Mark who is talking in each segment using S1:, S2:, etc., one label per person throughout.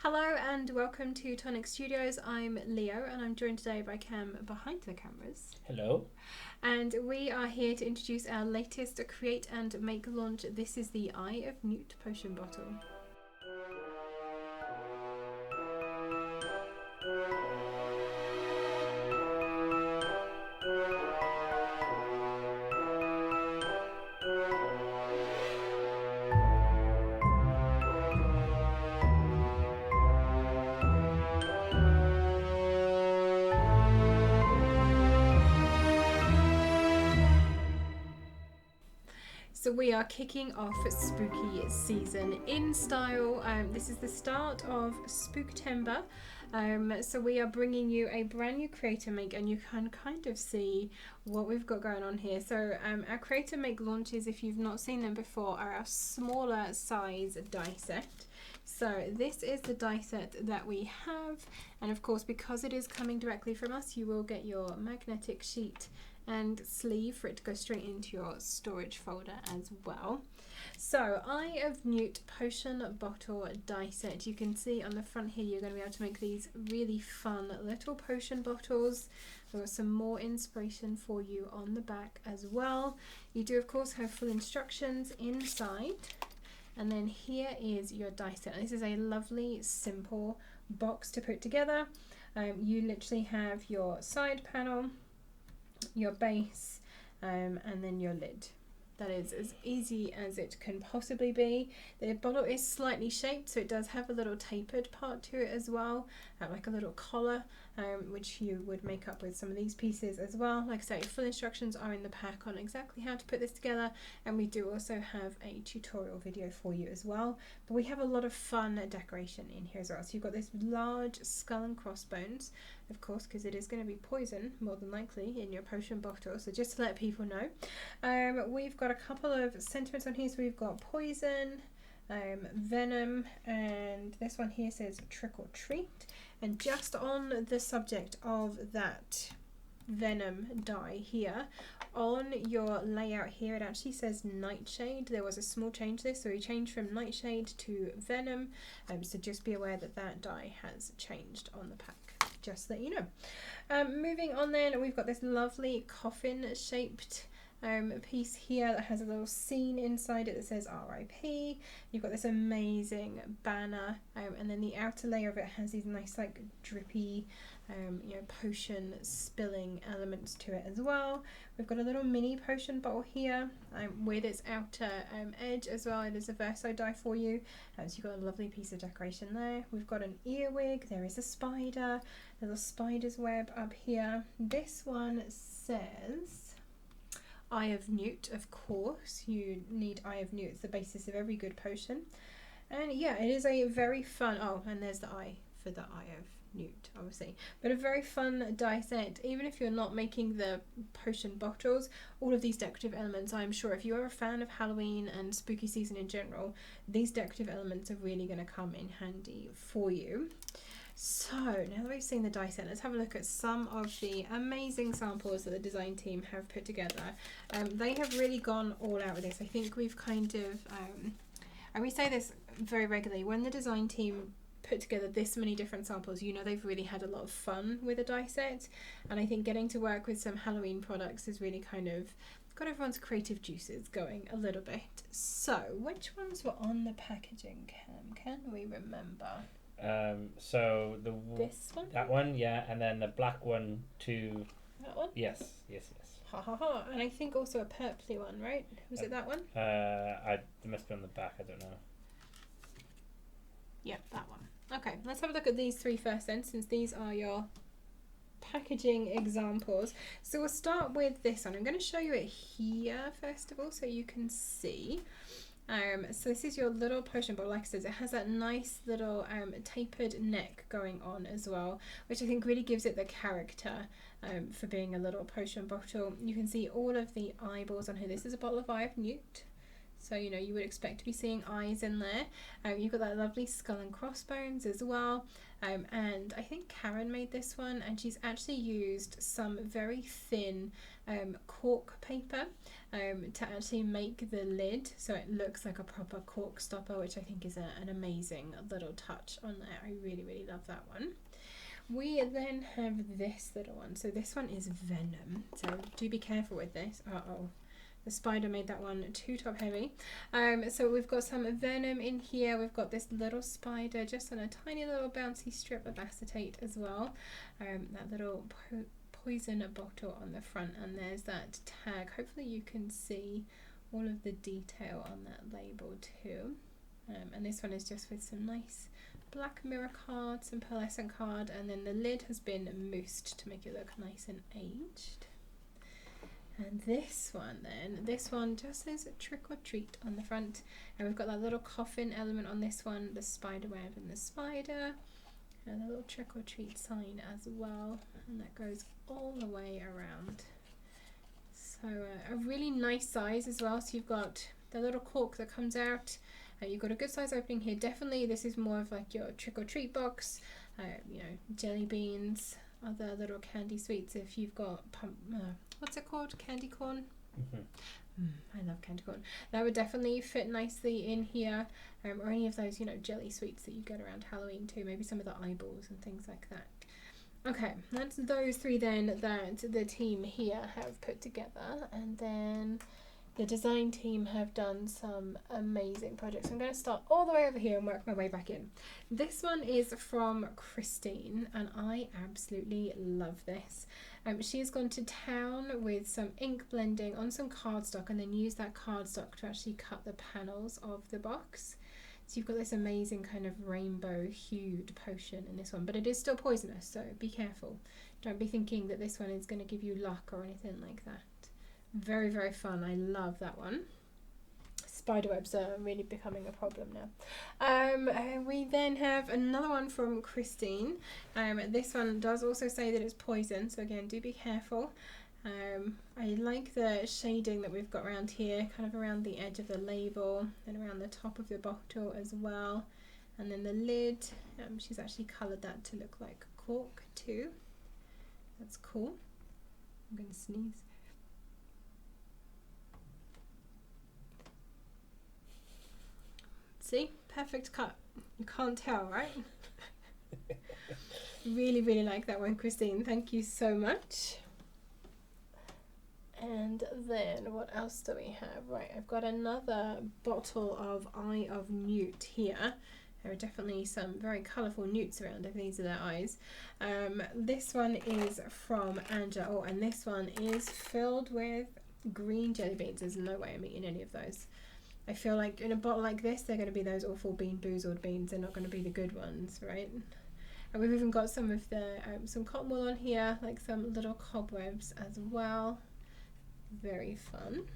S1: Hello and welcome to Tonic Studios. I'm Leo and I'm joined today by Cam behind the cameras.
S2: Hello.
S1: And we are here to introduce our latest create and make launch. This is the Eye of Newt potion bottle. So we are kicking off spooky season in style. This is the start of Spooktember. So we are bringing you a brand new creator make, and you can kind of see what we've got going on here. So our creator make launches, if you've not seen them before, are our smaller size die set. So this is the die set that we have, and of course because it is coming directly from us, you will get your magnetic sheet and sleeve for it to go straight into your storage folder as well. So Eye of Newt potion bottle die set. You can see on the front here you're going to be able to make these really fun little potion bottles. I've got some more inspiration for you on the back as well. You do of course have full instructions inside, and then here is your die set. This is a lovely simple box to put together. You literally have your side panel, your base, and then your lid. That is as easy as it can possibly be. The bottle is slightly shaped, so it does have a little tapered part to it as well, like a little collar, which you would make up with some of these pieces as well. Like I say, full instructions are in the pack on exactly how to put this together, and we do also have a tutorial video for you as well. But we have a lot of fun decoration in here as well. So you've got this large skull and crossbones, of course, because it is going to be poison more than likely in your potion bottle, so just to let people know. We've got a couple of sentiments on here. So we've got poison, venom, and this one here says trick or treat. And just on the subject of that venom die here, on your layout here it actually says nightshade. There was a small change there, so we changed from nightshade to venom, so just be aware that that die has changed on the pack, just so that you know. Moving on then, we've got this lovely coffin shaped piece here that has a little scene inside it that says RIP. You've got this amazing banner, and then the outer layer of it has these nice like drippy potion spilling elements to it as well. We've got a little mini potion bottle here with its outer edge as well. It is a verso die for you, so you've got a lovely piece of decoration there. We've got an earwig, there is a spider, a little spider's web up here. This one says Eye of Newt, of course. You need Eye of Newt, it's the basis of every good potion. And yeah, it is a very fun, oh, and there's the eye for the Eye of Newt, obviously. But a very fun die set. Even if you're not making the potion bottles, all of these decorative elements, I'm sure if you are a fan of Halloween and spooky season in general, these decorative elements are really going to come in handy for you. So now that we've seen the die set, let's have a look at some of the amazing samples that the design team have put together. They have really gone all out with this. I think we've kind of, and we say this very regularly, when the design team put together this many different samples, you know they've really had a lot of fun with a die set, and I think getting to work with some Halloween products has really kind of got everyone's creative juices going a little bit. So which ones were on the packaging, Cam? Can we remember?
S2: So
S1: this one?
S2: That one, yeah, and then the black one too.
S1: That one?
S2: Yes.
S1: Ha ha ha. And I think also a purpley one, right? Was it that one?
S2: It must be on the back, I don't know.
S1: Yep, that one. Okay, let's have a look at these three first then, since these are your packaging examples. So we'll start with this one. I'm going to show you it here first of all so you can see. So this is your little potion bottle. Like I said, it has that nice little tapered neck going on as well, which I think really gives it the character for being a little potion bottle. You can see all of the eyeballs on here. This is a bottle of Eye of Newt. So, you know, you would expect to be seeing eyes in there. You've got that lovely skull and crossbones as well. And I think Karen made this one, and she's actually used some very thin cork paper to actually make the lid so it looks like a proper cork stopper, which I think is an amazing little touch on there. I really, really love that one. We then have this little one. So this one is Venom. So do be careful with this. Uh-oh. The spider made that one too top heavy. So we've got some venom in here. We've got this little spider just on a tiny little bouncy strip of acetate as well. That little poison bottle on the front, and there's that tag. Hopefully you can see all of the detail on that label too. And this one is just with some nice black mirror card, some pearlescent card, and then the lid has been moussed to make it look nice and aged. And this one just says trick or treat on the front, and we've got that little coffin element on this one, the spider web and the spider, and a little trick or treat sign as well, and that goes all the way around. So a really nice size as well. So you've got the little cork that comes out, you've got a good size opening here. Definitely this is more of like your trick or treat box, you know, jelly beans, other little candy sweets. If you've got what's it called, candy corn. I love candy corn. That would definitely fit nicely in here, or any of those, you know, jelly sweets that you get around Halloween too. Maybe some of the eyeballs and things like that. Okay, that's those three then that the team here have put together, and then the design team have done some amazing projects. I'm going to start all the way over here and work my way back in. This one is from Christine, and I absolutely love this. She's gone to town with some ink blending on some cardstock, and then used that cardstock to actually cut the panels of the box. So you've got this amazing kind of rainbow hued potion in this one, but it is still poisonous, so be careful. Don't be thinking that this one is going to give you luck or anything like that. Very, very fun. I love that one. Spiderwebs are really becoming a problem now. We then have another one from Christine. This one does also say that it's poison, so again, do be careful. I like the shading that we've got around here, kind of around the edge of the label and around the top of the bottle as well. And then the lid, she's actually coloured that to look like cork too. That's cool. I'm going to sneeze. See? Perfect cut. You can't tell, right? Really, really like that one, Christine. Thank you so much. And then what else do we have? Right, I've got another bottle of Eye of Newt here. There are definitely some very colourful newts around. I think these are their eyes. This one is from Angela. Oh, and this one is filled with green jelly beans. There's no way I'm eating any of those. I feel like in a bottle like this, they're going to be those awful Bean Boozled beans. They're not going to be the good ones, right? And we've even got some of the some cotton wool on here, like some little cobwebs as well. Very fun.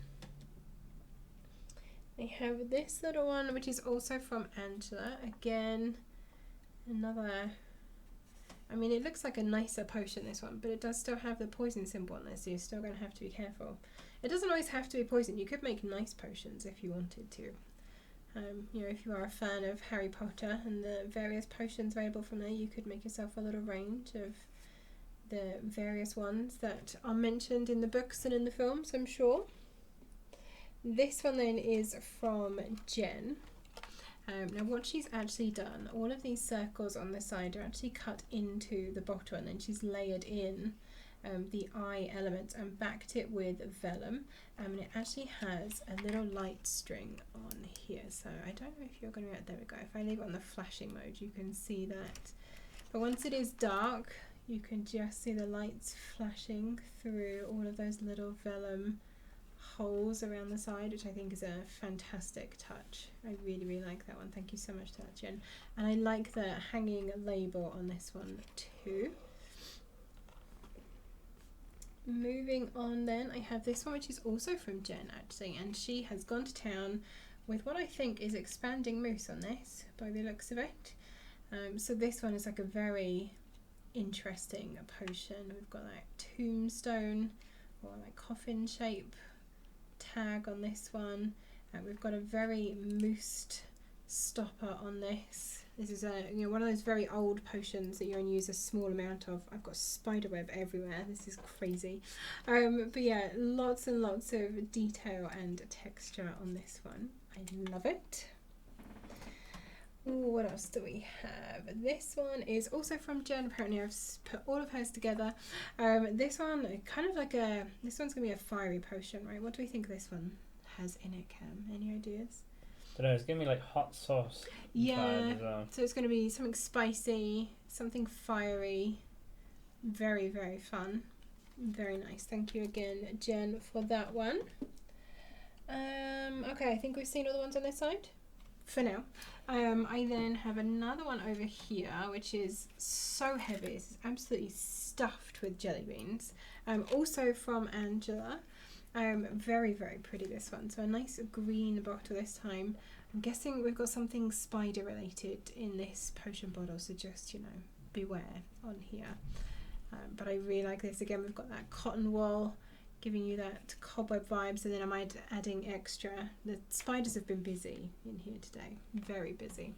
S1: They have this little one, which is also from Angela. Again, another. I mean, it looks like a nicer potion, this one, but it does still have the poison symbol on there, so you're still going to have to be careful. It doesn't always have to be poison. You could make nice potions if you wanted to. You know, if you are a fan of Harry Potter and the various potions available from there, you could make yourself a little range of the various ones that are mentioned in the books and in the films, I'm sure. This one then is from Jen. Now what she's actually done, all of these circles on the side are actually cut into the bottle, and then she's layered in the eye elements and backed it with vellum, and it actually has a little light string on here. So I don't know if you're going to, there we go, if I leave it on the flashing mode you can see that, but once it is dark you can just see the lights flashing through all of those little vellum holes around the side, which I think is a fantastic touch. I really, really like that one. Thank you so much to that, Jen. And I like the hanging label on this one too. Moving on then, I have this one, which is also from Jen actually, and she has gone to town with what I think is expanding mousse on this by the looks of it. So this one is like a very interesting potion. We've got like tombstone or like coffin shape tag on this one, We've got a very moosed stopper on this. This is one of those very old potions that you only use a small amount of. I've got spiderweb everywhere. This is crazy. But yeah, lots and lots of detail and texture on this one. I love it. Ooh, what else do we have? This one is also from Jen. Apparently I've put all of hers together. This one, kind of like this one's going to be a fiery potion, right? What do we think this one has in it, Cam? Any ideas?
S2: I don't know, it's giving me like hot sauce.
S1: Yeah,
S2: As well.
S1: so it's going to be something spicy, something fiery. Very, very fun. Very nice. Thank you again, Jen, for that one. Okay, I think we've seen all the ones on this side for now. I then have another one over here, which is so heavy. It's absolutely stuffed with jelly beans. Also from Angela. Very, very pretty, this one. So a nice green bottle this time. I'm guessing we've got something spider related in this potion bottle, so just, beware on here. But I really like this. Again, we've got that cotton wool giving you that cobweb vibes, and then I'm adding extra. The spiders have been busy in here today, very busy.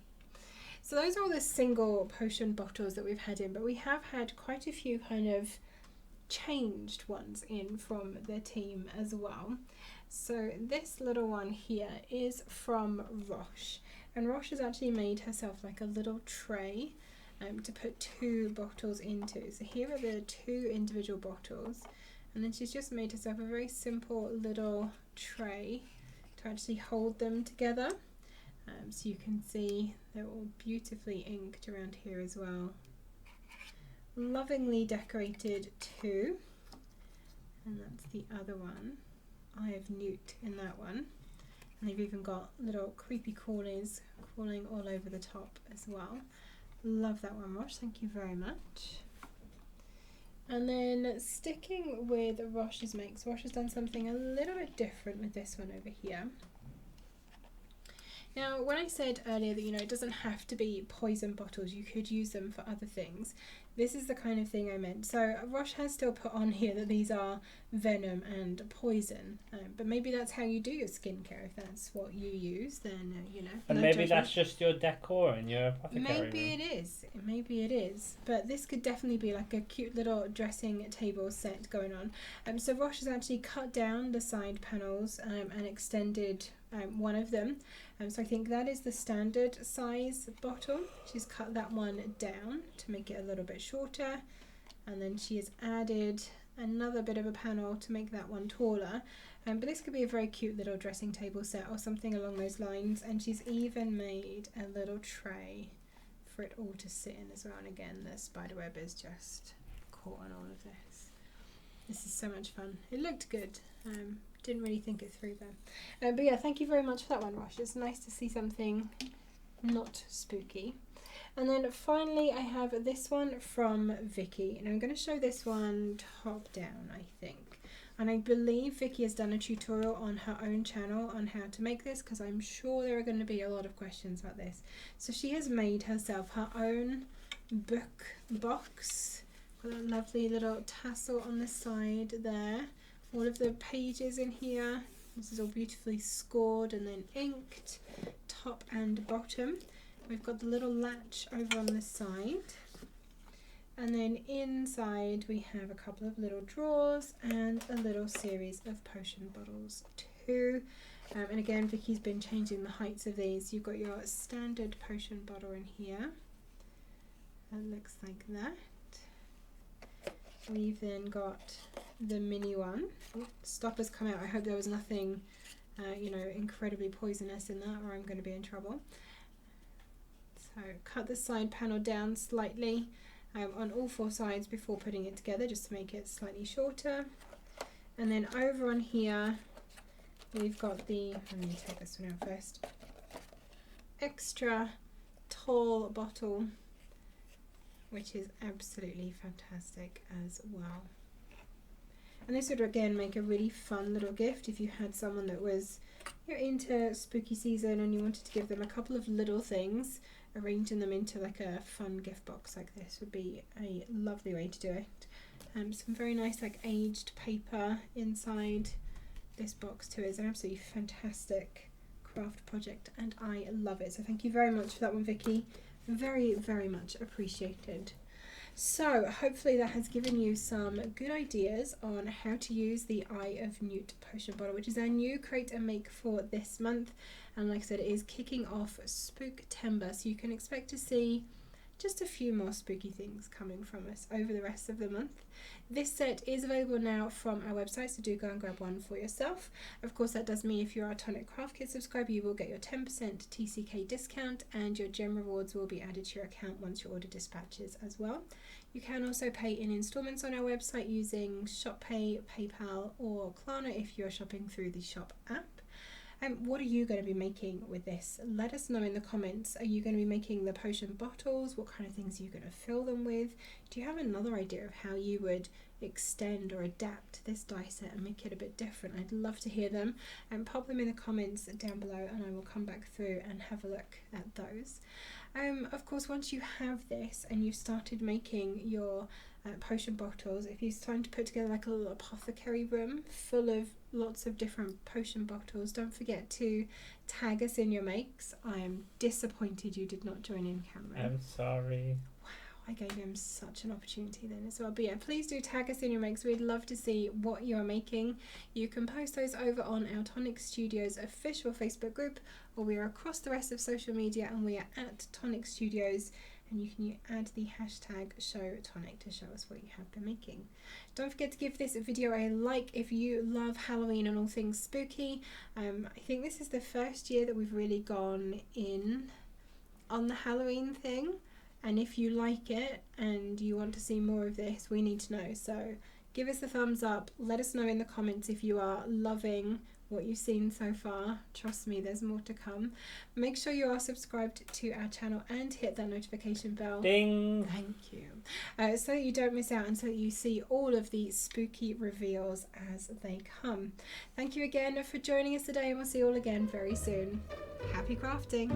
S1: So those are all the single potion bottles that we've had in, but we have had quite a few kind of changed ones in from the team as well. So this little one here is from Roche, and Roche has actually made herself like a little tray to put 2 bottles into. So here are the 2 individual bottles, and then she's just made herself a very simple little tray to actually hold them together. So you can see they're all beautifully inked around here as well. Lovingly decorated too, and that's the other one. I have Newt in that one, and they've even got little creepy crawlies crawling all over the top as well. Love that one, Roche, thank you very much. And then sticking with Roche's makes, Roche has done something a little bit different with this one over here. Now, when I said earlier that, it doesn't have to be poison bottles, you could use them for other things. This is the kind of thing I meant. So Roche has still put on here that these are venom and poison, but maybe that's how you do your skincare. If that's what you use, then,
S2: And
S1: no
S2: maybe
S1: judgment.
S2: That's just your decor in your apothecary
S1: Maybe
S2: room.
S1: it is. Maybe it is. But this could definitely be like a cute little dressing table set going on. So Roche has actually cut down the side panels and extended one of them. So I think that is the standard size bottle. She's cut that one down to make it a little bit shorter. And then she has added another bit of a panel to make that one taller. But this could be a very cute little dressing table set or something along those lines. And she's even made a little tray for it all to sit in as well. And again, the spiderweb is just caught on all of this. This is so much fun. It looked good. Didn't really think it through though. But yeah, thank you very much for that one, Roche. It's nice to see something not spooky. And then finally I have this one from Vicky, and I'm going to show this one top down, I think. And I believe Vicky has done a tutorial on her own channel on how to make this, because I'm sure there are going to be a lot of questions about this. So she has made herself her own book box. Got a lovely little tassel on the side there. All of the pages in here. This is all beautifully scored and then inked, top and bottom. We've got the little latch over on the side. And then inside we have a couple of little drawers and a little series of potion bottles too. And again, Vicky's been changing the heights of these. You've got your standard potion bottle in here. That looks like that. We've then got the mini one. Oh, stopper's come out. I hope there was nothing, incredibly poisonous in that, or I'm going to be in trouble. So cut the side panel down slightly on all 4 sides before putting it together, just to make it slightly shorter. And then over on here, we've got the, let me take this one out first, extra tall bottle, which is absolutely fantastic as well. And this would again make a really fun little gift if you had someone that was into spooky season and you wanted to give them a couple of little things. Arranging them into like a fun gift box like this would be a lovely way to do it. Some very nice like aged paper inside this box too. Is an absolutely fantastic craft project, and I love it. So thank you very much for that one, Vicky. Very, very much appreciated. So hopefully that has given you some good ideas on how to use the Eye of Newt potion bottle, which is our new create and make for this month. And like I said, it is kicking off Spooktember, so you can expect to see just a few more spooky things coming from us over the rest of the month. This set is available now from our website, so do go and grab one for yourself. Of course, that does mean if you're a Tonic Craft Kit subscriber, you will get your 10% TCK discount, and your gem rewards will be added to your account once your order dispatches as well. You can also pay in installments on our website using ShopPay, PayPal or Klarna if you're shopping through the Shop app. What are you going to be making with this? Let us know in the comments. Are you going to be making the potion bottles? What kind of things are you going to fill them with? Do you have another idea of how you would extend or adapt this die set and make it a bit different? I'd love to hear them, and pop them in the comments down below, and I will come back through and have a look at those. Of course, once you have this and you've started making your potion bottles, if you're starting to put together like a little apothecary room full of lots of different potion bottles, don't forget to tag us in your makes. I am disappointed you did not join in, Cameron.
S2: I'm sorry.
S1: I gave him such an opportunity then as well. But yeah, please do tag us in your makes. We'd love to see what you're making. You can post those over on our Tonic Studios official Facebook group, or we are across the rest of social media, and we are at Tonic Studios, and you can add the hashtag #ShowTonic to show us what you have been making. Don't forget to give this video a like if you love Halloween and all things spooky. I think this is the first year that we've really gone in on the Halloween thing. And if you like it and you want to see more of this, we need to know. So give us a thumbs up. Let us know in the comments if you are loving what you've seen so far. Trust me, there's more to come. Make sure you are subscribed to our channel and hit that notification bell.
S2: Ding!
S1: Thank you. So that you don't miss out and so that you see all of the spooky reveals as they come. Thank you again for joining us today, and we'll see you all again very soon. Happy crafting!